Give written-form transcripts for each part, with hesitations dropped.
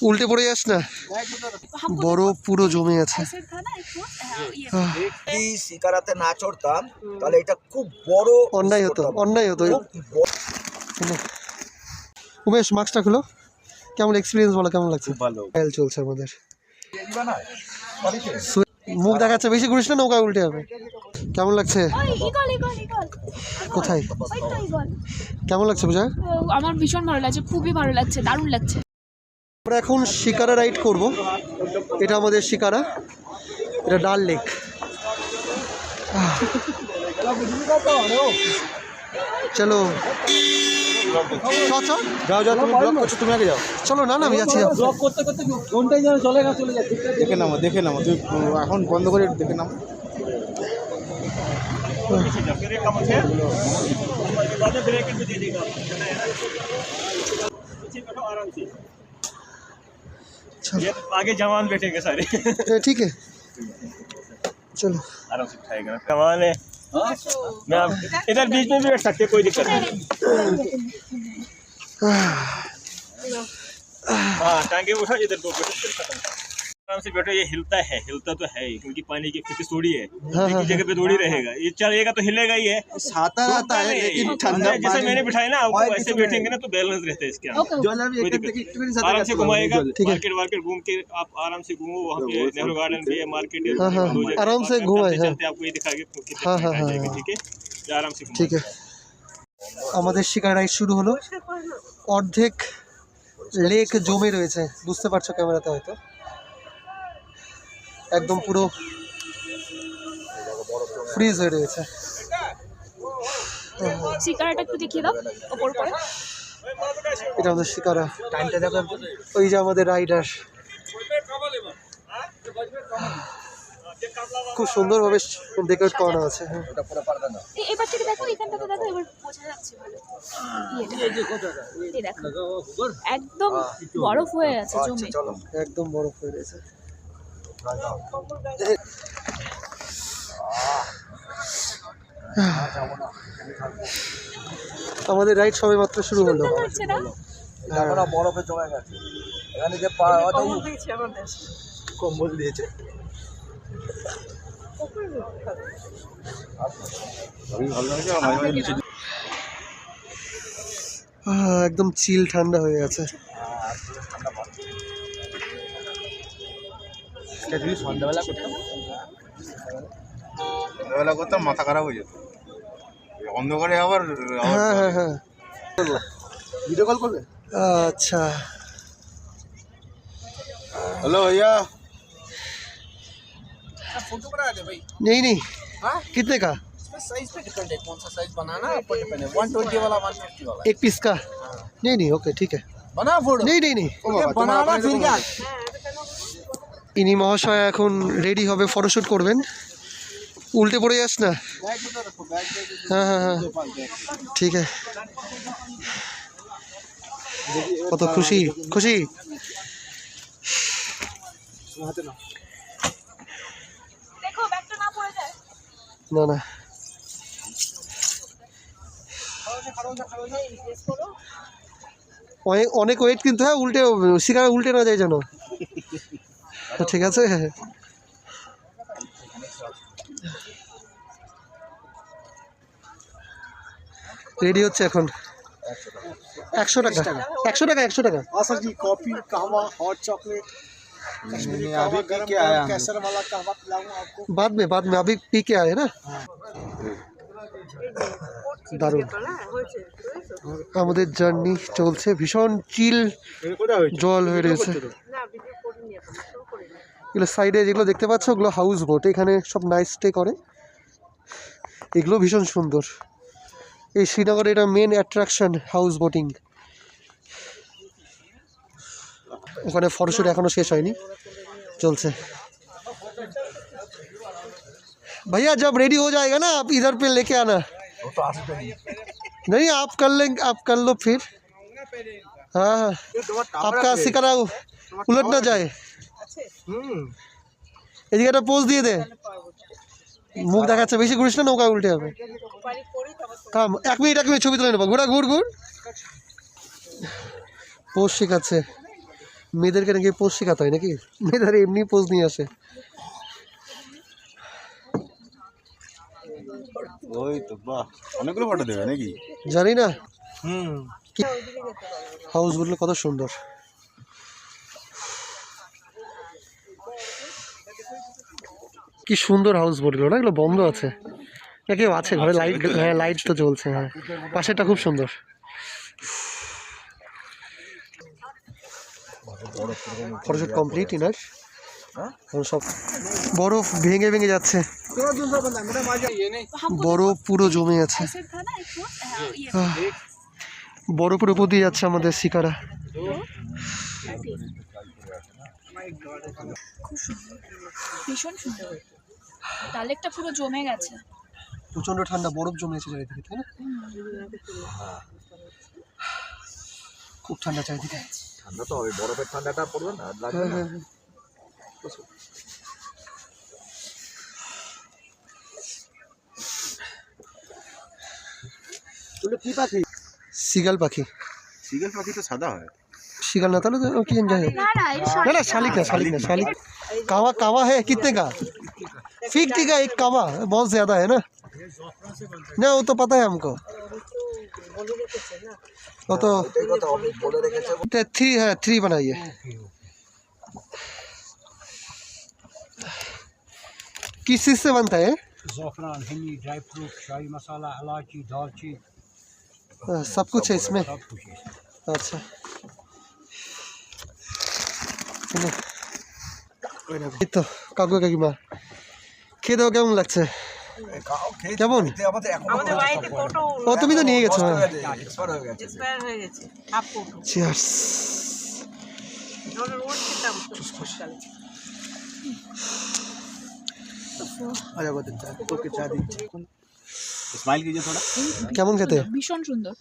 উল্টে পড়ে যাস না, বরফ পুরো জমে আছে। শিকারাতে না চড়তাম তাহলে এটা খুব বড় অন্যায় হতো, অন্যায় হতো। উমেশ মাস্কটা খুলো, কেমন এক্সপিরিয়েন্স বলো, কেমন লাগছে? ভালো ট্রায়াল চলছে আমাদের। মুখ দেখাচ্ছে, বেশি ঘুরিস না, নৌকা উল্টে যাবে। কেমন লাগছে? কোথায় কেমন লাগছে পূজা? আমার ভীষণ ভালো লাগছে, খুবই ভালো লাগছে, দারুণ লাগছে। আমরা এখন শিকারা রাইড করব। এটা আমাদের শিকারা, এটা ডাল লেক। চলো যাও যাও, তুমি ব্লগ করছো, তুমি আগে যাও। চলো, না না আমি যাচ্ছি। ব্লগ করতে করতে ঘন্টায় যেন চলে যায়। দেখে নামো, দেখে নামো, তুমি এখন বন্ধ করে দেখে নামো। आगे जवान बैठेंगे सारे। ठीक है चलो आराम से उठाएगा कमाल है। मैं आप इधर बीच में भी बैठ सकते, कोई दिक्कत नहीं। हाँ टांगे उठा, इधर दो आराम से बैठो। ये हिलता है, हिलता तो है ही क्योंकि पानी की स्थिति थोड़ी है, एक ही जगह पे थोड़ी रहेगा। ये चलेगा तो हिलेगा ही है, साता रहता है लेकिन ठंडा। जैसे मैंने बिठाया ना, आपको ऐसे बैठेंगे ना तो बैलेंस रहता है इसके अंदर। आराम से घुमाएगा, मार्केट वार्केट घूम के आप आराम से घूमो। वहाँ पे नेहरू गार्डन भी है, मार्केट है, आराम से घुमाए। आपको ये दिखाएंगे ठीक है, आराम से। ঠিক আছে, আমাদের শিকার রাইড শুরু হলো। অর্ধেক লেক জমে রয়েছে, বুঝতে পারছো ক্যামেরাতে হয়তো। একদম পুরো ফ্রিজ হয়ে রয়েছে। শিকারাটা একটু দেখিয়ে দাও ওপর করে। এটা আমাদের শিকারা, টাইমটা দেখো। ওই যে আমাদের রাইডার, খুব সুন্দরভাবে ডেকোরেট করা আছে। এবার থেকে দেখো, এখানটা তো দেখো, এবার বোঝা যাচ্ছে ভালো। এই দেখো একদম বরফ হয়ে আছে জমে, একদম বরফ হয়ে রয়েছে। আমাদের রাইড সবে মাত্র শুরু হলো। বরফে জমে গেছে এখানে, যে কম্বল দিয়েছে। একদম চিল ঠান্ডা হয়ে গেছে। সন্ধ্যাবেলা করতাম, মাথা খারাপ হয়ে যেত। অন্ধকারে আবার হ্যাঁ হ্যাঁ হ্যাঁ, ভিডিও কল করবে। अच्छा हेलो भैया, नहीं नहीं कितने का? साइज पे डिपेंड है, कौन सा साइज बनाना है ऊपर डिपेंड है। 120 वाला 150 वाला एक पीस का? नहीं नहीं ओके ठीक है, बना फोटो। नहीं नहीं नहीं बनाना फिर क्या। ইনি মহাশয় এখন রেডি হবে, ফটোশ্যুট করবেন। উল্টে পড়ে যাস না। হ্যাঁ হ্যাঁ হ্যাঁ ঠিক আছে। কত খুশি খুশি। না না অনেক ওয়েট কিন্তু। হ্যাঁ উল্টে, শিকারা উল্টে না যায় যেন। ঠিক আছে, রেডি হচ্ছে এখন। 100 টাকা 100 টাকা 100 টাকা। सर जी कॉफी कहवा हॉट चॉकलेट कश्मीरी कहवा गरम केसर वाला कहवा पिलाऊं आपको? बाद में अभी पी के आए ना। দারুণ আমাদের জার্নি চলছে, ভীষণ চিল জল হয়ে রয়েছে। এগুলো সাইডে যেগুলো দেখতে পাচ্ছ, ওগুলো হাউস বোট, এখানে সব নাইট স্টে করে। এগুলো ভীষণ সুন্দর। এই শ্রীনগরে এটা মেন অ্যাট্রাকশন, হাউস বোটিং। ওখানে ফটোশ্যুট এখনো শেষ হয়নি, চলছে। भैया जब रेडी हो जाएगा ना, आप इधर पे लेके आना। नहीं आप कर लो फिर। हाँ आपका शिकारा उलट ना जाए। এদিকে একটা পোজ দিয়ে দে, মুখ দেখাচ্ছে, বেশি ঘুরিস না, নৌকা উল্টে যাবে। থাম, 1 মিনিট ছবি তুলে নেবো। ঘোরা ঘুর পোজ শেখাচ্ছে। মেয়েদেরকে নাকি পোজ শেখাতে হয় নাকি? মেয়েদের এমনি পোজ নিয়ে আসে। ওই তো বাহ, অনেকগুলো ফটো দেবে নাকি? জানি না হুম, হাউসগুলো কত সুন্দর। কি সুন্দর হাউস বোটগুলো না, এগুলো বন্ধ আছে না কেউ আছে ঘরে? লাইট, হ্যাঁ লাইট তো জ্বলছে। হ্যাঁ পাশেরটা খুব সুন্দর। Photoshoot complete inner. সব বরফ ভেঙে ভেঙে যাচ্ছে, বরফ পুরো জমে আছে। ऐसे था ना एक वो ये বরফের উপর দিয়ে যাচ্ছে আমাদের শিকারা। ভীষণ সুন্দর, ডালেকটা পুরো জমে গেছে। প্রচন্ড ঠান্ডা, বরফ জমেছে চারিদিকে, তাই না? খুব ঠান্ডা চারিদিকে। ঠান্ডা তো হবে, বরফের ঠান্ডাটা পড়বে না, লাগবে না। কি পাখি? সিগাল পাখি। সিগেল পাখি তো সাদা হয়। शिकल ना था ना कि जाए ना ना ना ना शालिक ना शालिक कावा कावा है कितने का? 50 का एक कावा, बहुत ज़्यादा है ना। ना वो तो पता है हमको, वो तो 3 है, 3 बनाइए। किस चीज़ से बनता है? ज़ाफ़रान, हनी, ड्राई फ्रूट, शाही मसाला, इलायची, दालचीनी, सब कुछ है इसमें। सब कुछ है। अच्छा চলো, এই তো কাকু কাকিমা খেয়ে দাও, কেমন লাগছে? কেমন? ও তুমি তো নিয়ে গেছো। চিয়ার্স। স্মাইল कीजिए थोड़ा। কেমন খেতে? ভীষণ সুন্দর।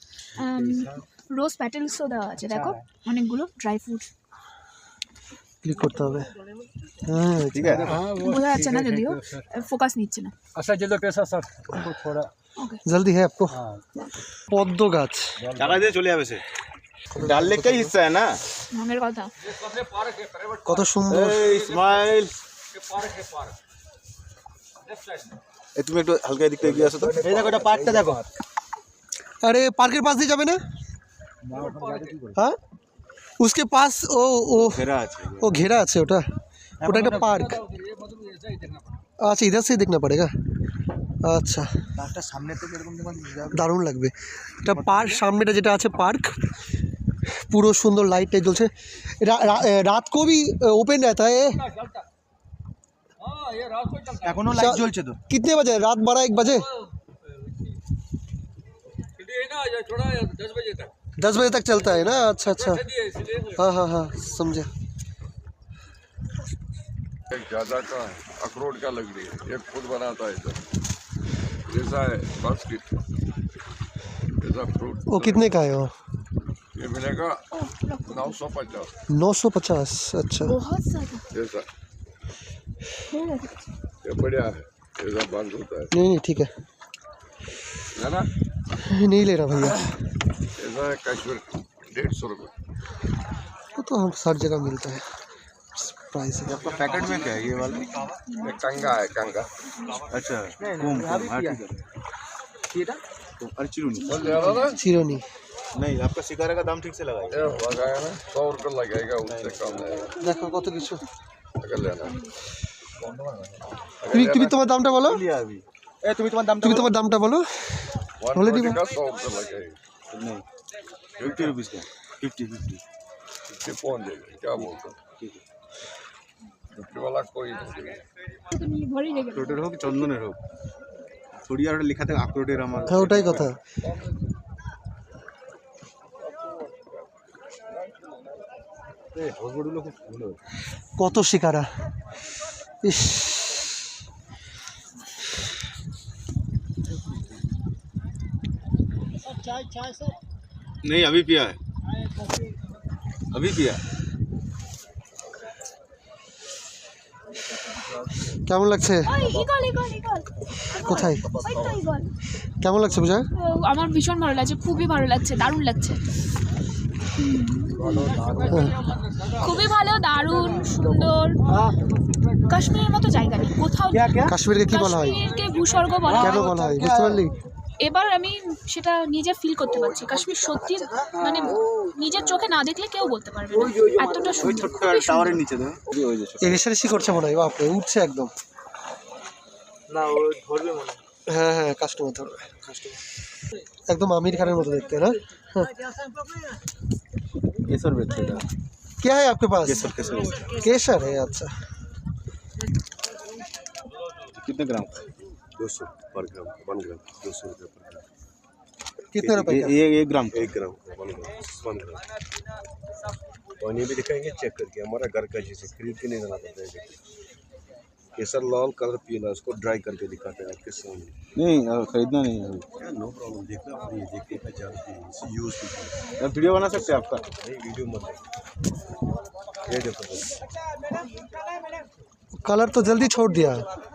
রোজ প্যাটেলসও দেওয়া আছে, দেখো অনেকগুলো ড্রাই ফ্রুট। ক্লিক করতে হবে। হ্যাঁ ठीक है। বোঝা যাচ্ছে না যদিও, ফোকাস নিচ্ছে না। अच्छा चलो पैसा सर हमको थोड़ा জলদি হ্যাঁ আপকো। পদ্ম গাছ টাকা দিয়ে চলে যাবে সে। ডাল লেকটাই হিস্সা है ना। রঙের কথা। কত সুন্দর। এই স্মাইল। এই তুমি একটু হালকা এদিকে এগিয়ে আসো তো। এই দেখো এটা পার্কটা দেখো। আরে পার্কের পাশ দিয়ে যাবে না? হ্যাঁ उसके पास ओ ঘেরা আছে। वो घेरा আছে ওটা, ওটা একটা পার্ক। আচ্ছা इधर से देखना पड़ेगा। আচ্ছা পার্কটা সামনে থেকে এরকম যখন দারুণ লাগবে। এটা পার্ক, সামনেটা যেটা আছে পার্ক, পুরো সুন্দর লাইট টাইট জ্বলছে। রাত को भी ओपन रहता है? এখনো লাইট জ্বলছে তো। कितने बजे? रात 12-1 बजे? 10 बजे तक चलता है ना। अच्छा अच्छा, हाँ हाँ हाँ समझे। एक ज्यादा का अखरोट का लग रही है, एक खुद बनाता है इधर, जैसा है बास्केट जैसा फ्रूट। वो कितने का है वो? ये मिलेगा 950 950। अच्छा बहुत ज्यादा। जैसा, ये बढ़िया है, जैसा बंद होता है नहीं ठीक है, ना। नहीं ले रहा भैया, ऐसा है कश्मीर 150 रुपये। वो तो हम हर जगह मिलता है प्राइस है। आपका पैकेट में क्या है ये वाला? ये कंगा है, कंगा अच्छा कुम हाँ ठीक है। अरे चिरुनी बोल ज्यादा ना, चिरोनी। नहीं, आपका सिगारे का दाम ठीक से लगाइए। ये लगाया ना 100 रुपये लगेगा, उससे कम नहीं দেখো কত কিছু। अगर लेना তুমি তুমি তোমার দামটা বলো, लिया अभी। ए तुम्हें तुम्हारा दाम তুমি তোমার দামটা বলো। 120 का 100 रुपये लगेगा, नहीं 50 रुपीज़ का 50 ये कौन देगा? क्या बोलता ठीक है। 50 वाला कोई नहीं देगा। তুমি ভরি লেগে আখরোটের হোক চন্দনের হোক, থোড়ি আর লেখা থাকে আখরোটের আমার। হ্যাঁ ওটাই কথা। হাউসবোটগুলো খুব সুন্দর। কত শিকারা, ইস नहीं अभी पिया है, अभी पिया। কেমন লাগছে? ওই ইগল ইগল ইগল কোথায়? ওই তো ইগল। কেমন লাগছে পূজা? আমার ভীষণ ভালো লাগছে, খুবই ভালো লাগছে, দারুণ লাগছে। খুবই ভালো, দারুণ সুন্দর। কাশ্মীরের মতো জায়গা নেই কোথাও। কাশ্মীরকে কি বলা হয়, কাশ্মীরকে ভূস্বর্গ বলা কেন হয়। বলা হয় বুঝতে পারলি? এবার আমি সেটা নিজে ফিল করতে পারছি। কাশ্মীর সত্যি মানে নিজের চোখে না দেখলে কেউ বলতে পারবে না এতটা সুন্দর, খুবই সুন্দর। রেশারেশি করছে মনে হয়, বাপরে উঠছে একদম। না ও ধরবে মনে হয়। হ্যাঁ হ্যাঁ, কাস্টমার ধরবে, একদম আমির খানের মতো দেখতে না। केसर बेचते हैं क्या है आपके पास? केसर केसर है, अच्छा। कितने ग्राम? 200 पर ग्राम, 1 ग्राम 200 रुपये पर ग्राम। कितने रुपए का? ये 1 ग्राम 1 ग्राम का 1 ग्राम। पानी भी दिखाएंगे चेक करके, हमारा घर का जैसे खरीद के नहीं लाना पड़ता है। केसर लाल कलर पीला, उसको ड्राई करके दिखाते हैं आपके सामने। नहीं खरीदना नहीं है। नो प्रॉब्लम, देखना और ये देखने का चाहते हैं, इसे यूज़ कीजिए। आप वीडियो बना सकते हैं आपका? नहीं वीडियो मत देखो। ये देखो कलर तो जल्दी छोड़ दिया।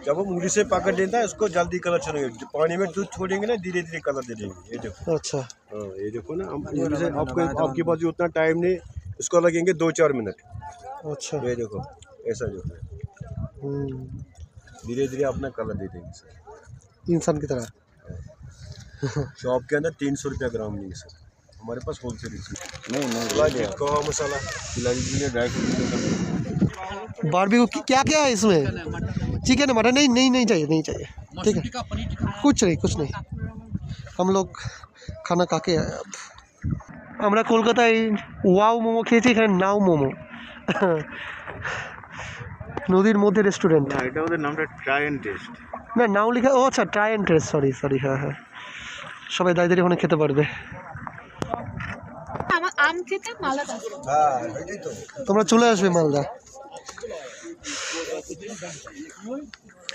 जब हम उंगली से पकड़ देता है उसको जल्दी कलर छोड़ेंगे, पानी में दूध छोड़ेंगे ना धीरे धीरे कलर दे देंगे। ये देखो, अच्छा, हाँ ये देखो ना, हम उंगली से आपके पास उतना टाइम नहीं, इसको लगेंगे 2-4 मिनट। अच्छा। ये देखो ऐसा जो है धीरे धीरे अपना कलर दे देंगे सर, इंसान की तरह। शॉप के अंदर 300 रुपया ग्राम नहीं सर, हमारे पास होलसेल नहीं कहा मसाला ड्राई फ्रूट। बारबेक्यू क्या क्या है इसमें? चिकन है, मटन? नहीं नहीं नहीं चाहिए, नहीं चाहिए, ठीक है, कुछ नहीं। हम लोग खाना खा के आए अब। আমরা কলকাতায় ওয়াও মোমো খেয়েছি, এখানে নাও মোমো, নদীর মধ্যে রেস্টুরেন্ট। না এটা ওদের নামটা ট্রাই এন্ড টেস্ট। না নাও লেখা, ও আচ্ছা, ট্রাই অ্যান্ড টেস্ট, সরি, হ্যাঁ হ্যাঁ, সবাই দাঁড়িয়ে দাঁড়িয়ে ওখানে খেতে পারবে। আমার আম খেতে মালদা। তোমরা চলে আসবে মালদা।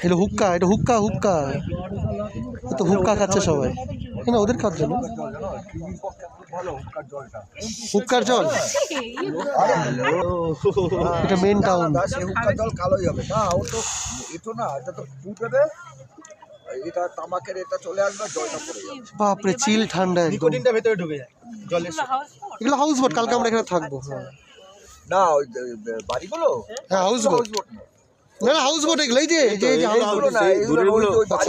এটা হুক্কা, এটা হুক্কা তো হুক্কা খাচ্ছে সবাই, না ওদের খাওয়ার জন্য হুক্কার জল। এটা মেন টাউন। হুক্কা জল কালোই হবে না, ও তো এটা না, এটা তো ফুটবে, এটা তামাকের এটা চলে আসবে, জলটা পড়ে যাবে। বাপরে চিল ঠান্ডা একদম, নিকোটিনটা ভেতরে ঢুকে যায় জলের। এগুলো হাউস বোট, কালকে আমরা এখানে থাকবো। না ওই বাড়িগুলো, হ্যাঁ হাউস বোট, না হাউস বোট এগুলো, এই যে হাউস বোট না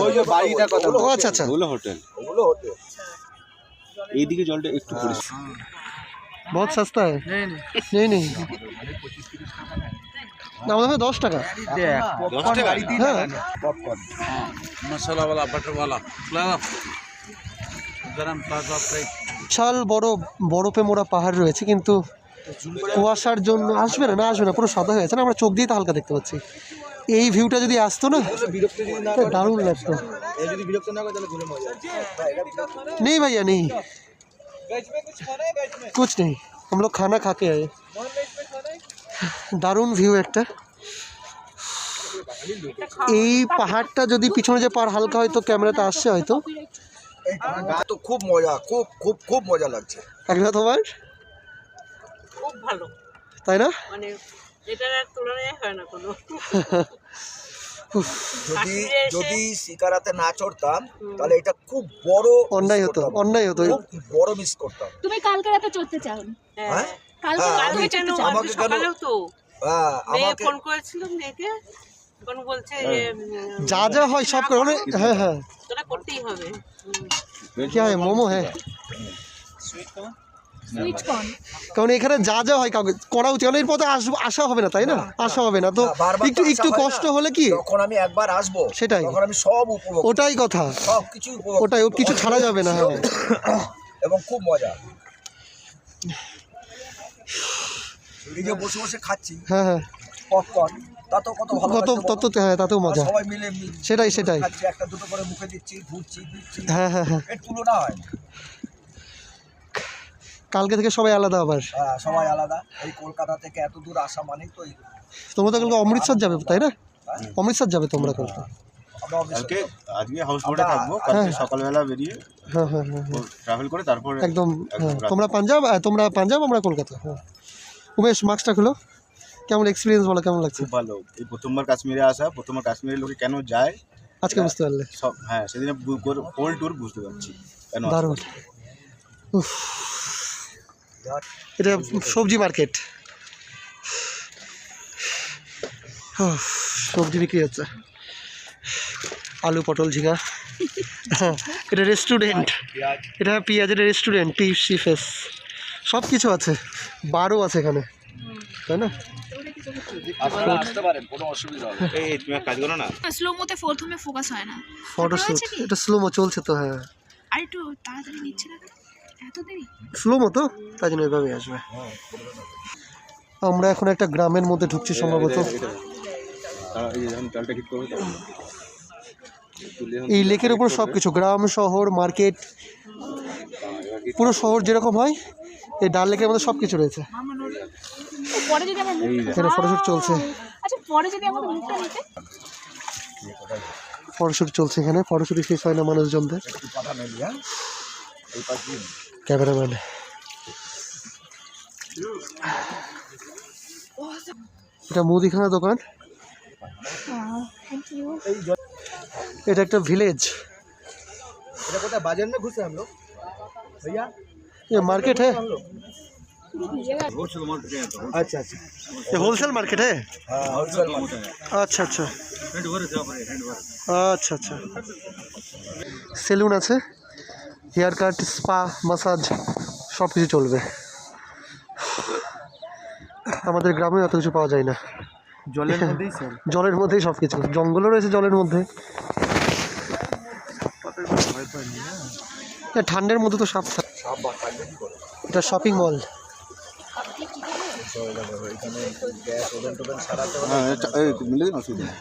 ওই যে বাড়িটা কথা। ও আচ্ছা, ওগুলো হোটেল। এইদিকে জলটা একটু পরিষ্কার। बहुत सस्ता है। नहीं ना, हमें 10 টাকা। 10 টাকা হ্যাঁ, পপকর্ন मसाला वाला बटर वाला गरम ताज़ा फ्राई। বিশাল বরফে মোড়া পাহাড় রয়েছে, কিন্তু কুয়াশার জন্য আসবে না, পুরো সাদা হয়ে আছে না, আমরা চোখ দিয়ে তো হালকা দেখতে পাচ্ছি। এই ভিউটা যদি আসতো না, দারুণ লাগতো। যদি বিরক্ত না করে তাহলে ঘুরে মজা। नहीं भैया नहीं, कुछ नहीं, हम लोग खाना खा के आए। দারুণ ভিউ একটা। এই পাহাড়টা যদি পিছনে যে পাহাড় হালকা হয়তো ক্যামেরাতে আসছে হয়তো। তো খুব মজা, খুব মজা লাগছে। একটা তোমার খুব ভালো, তাই না? মানে এটার আর তুলনায় হয় না কোনো। যদি শিকারাতে না চড়তাম তাহলে এটা খুব বড় অন্যায় হতো, খুব বড় মিস করতাম। তুমি কালকে রাতে চড়তে চাও? হ্যাঁ কালকে রাতে কালকে কেন, চড়তে চাও? আজকে সকালেও তো মেয়ে আমাকে ফোন করেছিল মেয়েকে, কোন বলছে যে যা যা হয় সব করে। হ্যাঁ তোরা করতেই হবে। क्या है, মোমো है, সুইট কর্ন। কারণ এখানে যা যা হয় কাউকে করা উচিত, কারণ এর পথে আসা হবে না, তাই না? আসা হবে না তো, একটু কষ্ট হলে কি, যখন আমি একবার আসবো সেটাই, তখন আমি সব উপভোগ, ওটাই কথা, সবকিছু উপভোগ, ওটাই, কিছু ছাড়া যাবে না। হ্যাঁ, এবং খুব মজা। এই যে বসে বসে খাচ্ছি হ্যাঁ পপকর্ন, তাতেও কত ভালো লাগছে বলো? হ্যাঁ, তাতেও মজা, সবাই মিলে সেটাই খাচ্ছি, একটা দুটো করে মুখে দিচ্ছি, ঘুরছি দিচ্ছি, হ্যাঁ এর তুলনা হয় না। কালকে থেকে সবাই আলাদা আবার। হ্যাঁ সবাই আলাদা। এই কলকাতা থেকে এত দূর আসা মানেই তো তোমরা তো কালকে অমৃতসর যাবে, তাই না? অমৃতসর যাবে তোমরা কালকে? কালকে আজকে হাউস বোটে থাকবো, কালকে সকালবেলা বেরিয়ে হ্যাঁ ট্রাভেল করে তারপর একদম। হ্যাঁ, তোমরা পাঞ্জাব, আমরা কলকাতা। হ্যাঁ, উমেশ মাস্কটা খুলো, কেমন এক্সপিরিয়েন্স বলো, কেমন লাগছে? খুব ভালো। এই প্রথমবার কাশ্মীরে আসা, প্রথমবার কাশ্মীরের লোকে কেন যায় আজকে বুঝতে পারলে? সব, হ্যাঁ সেদিনে হোল ট্যুর বুঝতে পারছি কেন। দারুণ। এটা সবজি মার্কেট, সবজি বিক্রি হচ্ছে, আলু পটল ঝিঙা। এটা রেস্টুরেন্ট, এটা পেঁয়াজের রেস্টুরেন্ট, পিসি ফেস, সব কিছু আছে, বারও আছে এখানে, তাই না? আপনারা আসতে পারেন, কোনো অসুবিধা হবে না। এই তুমি এক কাজ করো না, স্লো মোতে প্রথমে ফোকাস হয় না, ফটোশুট, এটা স্লোমো চলছে তো। হ্যাঁ আর একটু তাড়াতাড়ি নিচ্ছে না কেন? এত দেরি? স্লোমো তো, তাই জন্য এভাবেই আসবে। আমরা এখন একটা গ্রামের মধ্যে ঢুকছি সম্ভবত। এই যে যখন চালটা ঠিক করবে তখন এই লেকের উপর সব কিছু, গ্রাম শহর মার্কেট, পুরো শহর যেরকম হয় এই ডাল লেকের মধ্যে সব কিছু রয়েছে। পরে যদি আমার মুখ, এখানে ফটোশুট চলছে, আচ্ছা পরে যদি আমাদের মুখটা নিতে, ফটোশুট চলছে এখানে, ফটোশুটই শেষ হয় না মানুষজনদের। ক্যামেরাম্যান, এটা মুদিখানা দোকান, এটা একটা ভিলেজ, এটা কোথায় বাজার में घुसे हम लोग भैया? ये मार्केट है, अच्छा अच्छा, ये होलसेल मार्केट है। हाँ होलसेल আচ্ছা আচ্ছা আচ্ছা আচ্ছা, সেলুন আছে, হেয়ার কাট, স্পা, মাসাজ সব কিছু চলবে। আমাদের গ্রামে অত কিছু পাওয়া যায় না, জলের মধ্যেই স্যার, জলের মধ্যেই সব কিছু, জঙ্গলও রয়েছে জলের মধ্যে। ঠান্ডার মধ্যে তো সাপ থাকে। এটা শপিং মল, মিলে দিন, অসুবিধা নেই।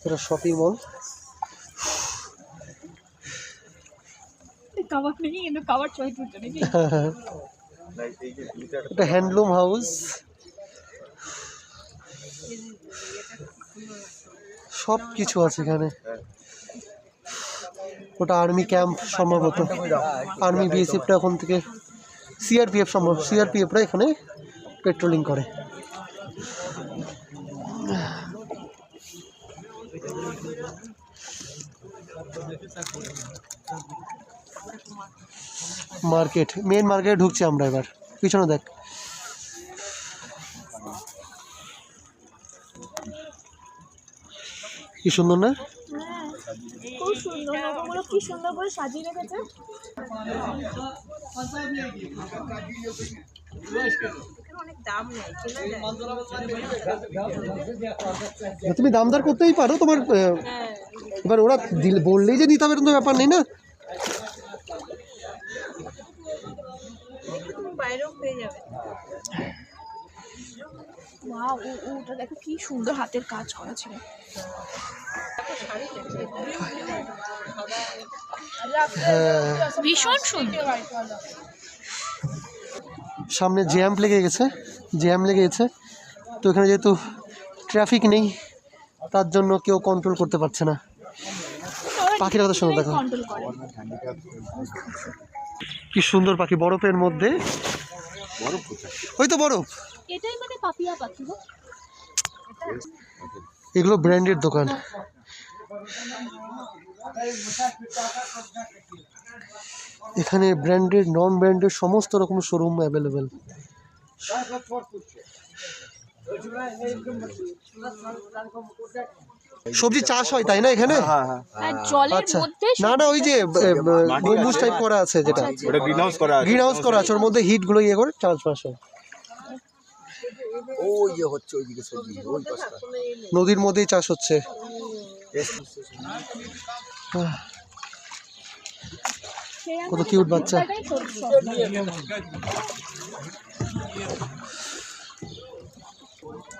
এটা শপিং মল। কাবার নেই কিন্তু কাবার চয় টুটে নাকি? এটা হ্যান্ডলুম হাউস, সব কিছু আছে এখানে। ওটা আর্মি ক্যাম্প সম্ভবত, আর্মি বিএসএফটা ওখান থেকে, সিআরপিএফ সম্ভব, সিআরপিএফরা এখানে পেট্রোলিং করে। মার্কেট, মেন মার্কেটে ঢুকছি আমরা এবার, পিছনে দেখ। কি সুন্দর না? খুব সুন্দর, লোকগুলো কি সুন্দর করে সাজিয়ে রেখেছে। অনেক দাম নেই, তুমি দামদার করতেই পারো, তোমার এবার ওরা বললেই যে নিতে হবে এরকম তো ব্যাপার নেই না। বাইরেও পেয়ে যাবে। ওয়াও, ওটা দেখো কি সুন্দর হাতের কাজ করা ছিল। ভীষণ সুন্দর। সামনে জ্যাম লেগে গেছে, তো এখানে যেহেতু ট্রাফিক নেই তার জন্য কেউ কন্ট্রোল করতে পারছে না। পাখির কথা শোনো, দেখো কন্ট্রোল করে। কি সুন্দর পাখি, বরফের মধ্যে। ওই তো বরফ, এটাই মানে পাপিয়া পাখি গো। এগুলো ব্র্যান্ডের দোকান। এখানে ব্র্যান্ডেড নন ব্র্যান্ডেড সমস্ত রকম শোরুম অ্যাভেলেবেল। সবজি চাষ হয় তাই না এখানে? আর জলের আচ্ছা, মধ্যে না না, ওই যে গম্বুজ টাইপ করা আছে, যেটা ওটা গ্রিন হাউস করা আছে, গ্রিন হাউস করা আছে, ওর মধ্যে হিট গুলো ইয়ে করে চাষবাস হয়। ও ইয়ে হচ্ছে ওইদিকে সবজি, ওই পাশটা নদীর মধ্যেই চাষ হচ্ছে। কত কিউট বাচ্চা।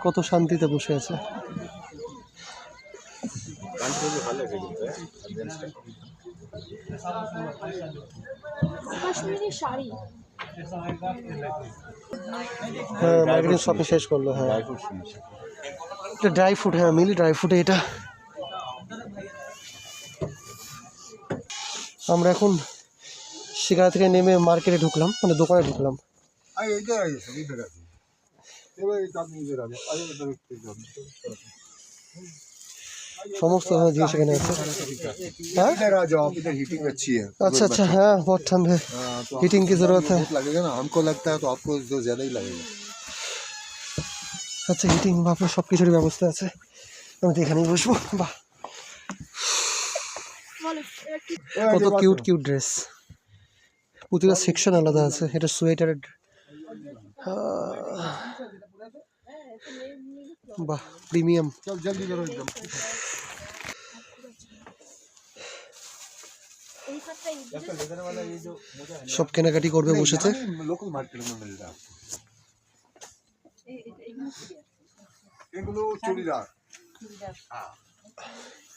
কত শান্তিতে বসে আছে। কাশ্মীরি শাড়ি। হ্যাঁ, মার্কেটিং শপিং শেষ করলো। হ্যাঁ, এটা ড্রাই ফ্রুট, হ্যাঁ মিলি ড্রাই ফ্রুট। এটা আমরা এখন শিকারা থেকে নেমে মার্কেটে ঢুকলাম, মানে দোকানে ঢুকলাম। समस्त जिनिस एखाने आछे हाँ इधर आ जाओ, इधर हीटिंग अच्छी है। अच्छा अच्छा हाँ बहुत ठंड है तो हीटिंग की ज़रूरत है बहुत लगेगा ना, हमको लगता है तो आपको तो ज़्यादा ही लगेगा। अच्छा হিটিং বাপরে সব কিছুরই ব্যবস্থা আছে আমি তো এখানেই বসবো বাহ কত কিউট কিউট ড্রেস প্রতিটা সেকশন আলাদা আছে এটা সোয়েটারের বাহ প্রিমিয়াম चल जल्दी करो एकदम। সব কেনাকাটি করবে বসেছে लोकल मार्केट में मिल रहा है। एगुलो चूड़ीदार।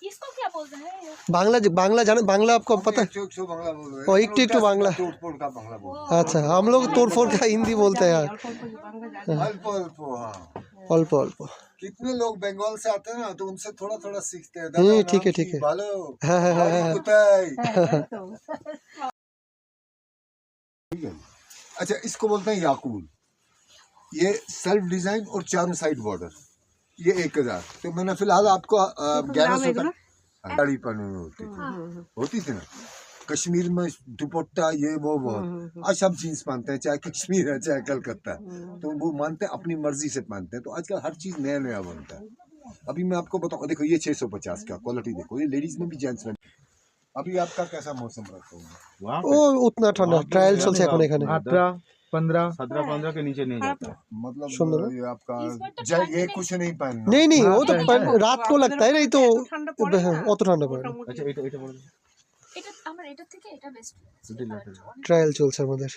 इसको क्या बोलते हैं बांग्ला बांग्ला जाने बांग्ला आपको पता है एक सौ बांग्ला बोल रहे हैं। ओ एक टू बांग्ला तोड़फोड़ का बांग्ला बोल अच्छा हम लोग तोड़फोड़ का हिंदी बोलते हैं यार अल्प अल्प हाँ। अल्प अल्प कितने लोग बंगाल से आते हैं ना तो उनसे थोड़ा थोड़ा सीखते हैं। ठीक है ठीक है भालो हाँ हाँ हाँ अच्छा इसको बोलते हैं याकूल। ये सेल्फ डिजाइन और चारों साइड बॉर्डर ये 1000। तो मैंने फिलहाल आपको 1100 साड़ी पहनी होती थी ना कश्मीर में दुपट्टा ये वो बहुत। आज सब जीन्स पहनते हैं चाहे कश्मीर है चाहे कलकत्ता है तो वो मानते हैं अपनी मर्जी से पहनते हैं। तो आजकल हर चीज नया नया बनता है। अभी मैं आपको बताऊँ देखो ये 650 का क्वालिटी देखो ये लेडीज में भी जेंट्स में। अभी आपका कैसा मौसम रहता है? ও উতনা ঠান্ডা ট্রায়াল চলছে এখন এখানে 17-15 के नीचे नहीं जाता। मतलब सुंदर। ये आपका ये कुछ नहीं पहनना। नहीं नहीं वो तो रात को लगता है नहीं तो অত ঠান্ডা পড়ে না अच्छा এটা এটা বলো এটা আমার এটা থেকে এটা বেস্ট ট্রায়াল চলছে আমাদের